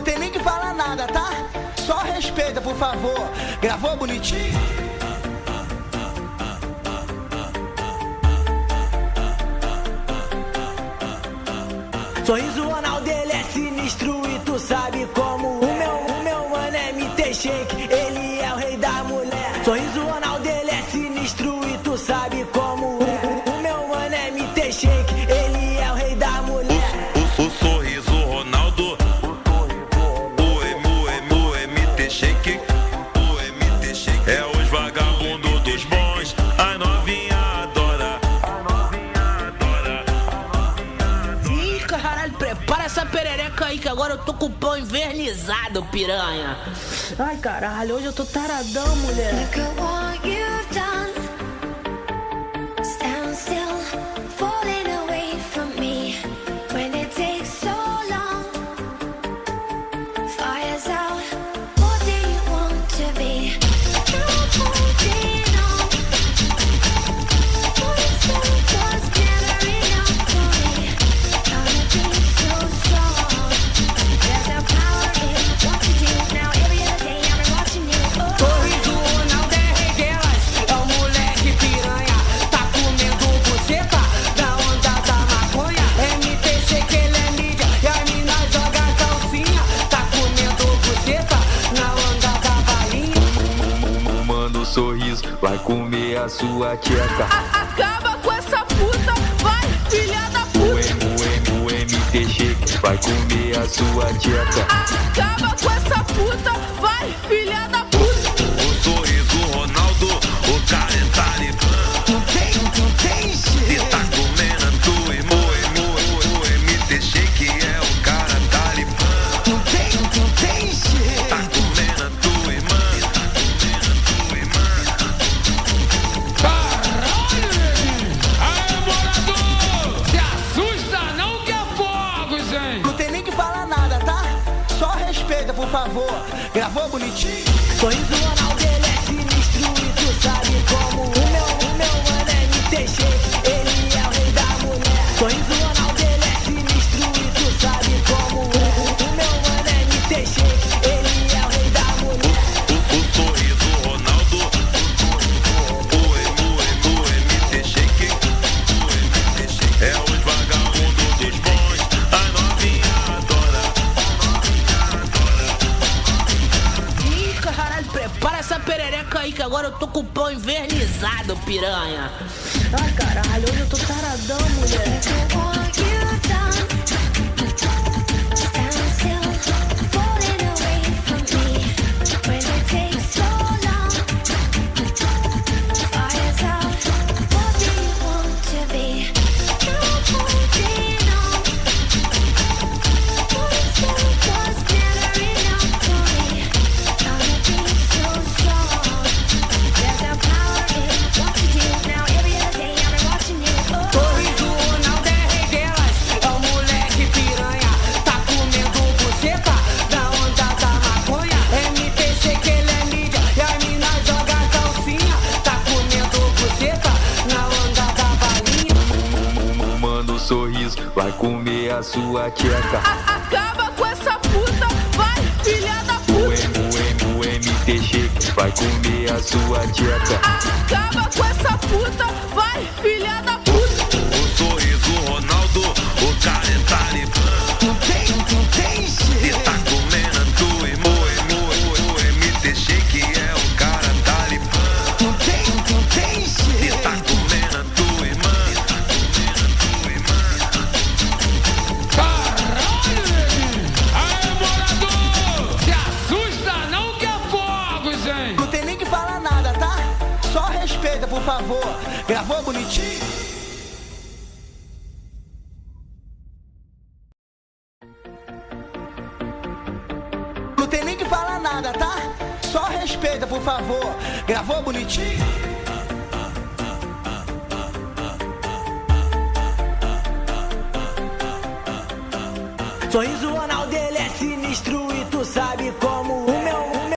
tem nem que falar nada, tá? Só respeita, por favor. Gravou bonitinho? Sorriso Ronaldo, ele é sinistro e tu sabe como. O meu mano é MT Shake, ele é o rei da mulher. Sorriso Ronaldo, ele é sinistro e tu sabe como. O meu mano é MT Shake, ele é o rei da mulher. O sorriso Ronaldo, o MT Shake, é os vagabundos dos bons, a novinha adora. Ih, caralho, prepara essa perereca aí que agora eu tô com o pão invernizado, piranha. Ai, caralho, hoje eu tô taradão, mulher. Look at what you've done. Stand still, falling away from me. When it takes so long, fire's out. What do you want to be? You're holding on. What you said was never enough for me. Trying to be so strong. There's a power in what you do. Now every other day I've been watching you. Oh. Sorriso Ronaldo é rei delas, é o moleque piranha. Tá comendo buceta da onda da maconha. MT Shake, ele é mídia e a mina joga calcinha. Tá comendo buceta na onda da balinha. O mano sorriso vai comer a sua tcheca. Acaba com essa puta, vai, filha da puta. O MT Shake vai comer a sua tcheca. Acaba com essa puta, vai, filha da puta. O sorriso Ronaldo, o cara é talibã. Não tem E jeito. tá comendo a tua irmã. O MT Shake é o cara talibã. Não tem jeito. Tá comendo a tua irmã. Caralho, neguinho! Aê, morador! Se assusta não que é fogos, hein? Não tem nem que falar nada, tá? Só respeita, por favor. Gravou bonitinho? Sorriso Ronaldo, ele é sinistro e tu sabe como. O meu mano é MT Shake, ele é o rei da mulher. Sorriso Ronaldo, ele é sinistro e tu sabe como. O meu mano é MT Shake, ele é o rei da mulher. O sorriso Ronaldo, o MT Shake, é os vagabundos dos bons, a novinha adora. Ih, caralho, prepara essa perereca aí que agora eu tô com o pão invernizado, piranha. Ai, caralho, hoje eu tô taradão, mulher. Look at what you've done. Stand still, falling away from me. When it takes so long, fire's out. What do you want to be? You're holding on. What you said was never enough for me. Trying to be so strong. There's a power in what you do. Now every other day I've been watching you. Oh. Sorriso Ronaldo é rei delas, é o moleque piranha. Tá comendo buceta da onda da maconha. MT Shake, ele é mídia e a mina joga calcinha. Tá comendo buceta na onda da balinha. O mano sorriso vai comer a sua tcheca. Acaba com essa puta, vai, filha da puta. O MT Shake vai comer a sua tcheca. Acaba com essa puta, vai, filha da puta. O sorriso Ronaldo, o cara é talibã. Não tem E jeito. tá comendo a tua irmã. O MT Shake é o cara talibã. Não tem E jeito. tá comendo a tua irmã. Caralho, neguinho! Aê, morador! Se assusta não que é fogos, hein? Não tem nem que falar nada, tá? Só respeita, por favor. Gravou bonitinho? Não tem nem que falar nada, tá? Só respeita, por favor. Gravou bonitinho? Sorriso Ronaldo, ele é sinistro e tu sabe como.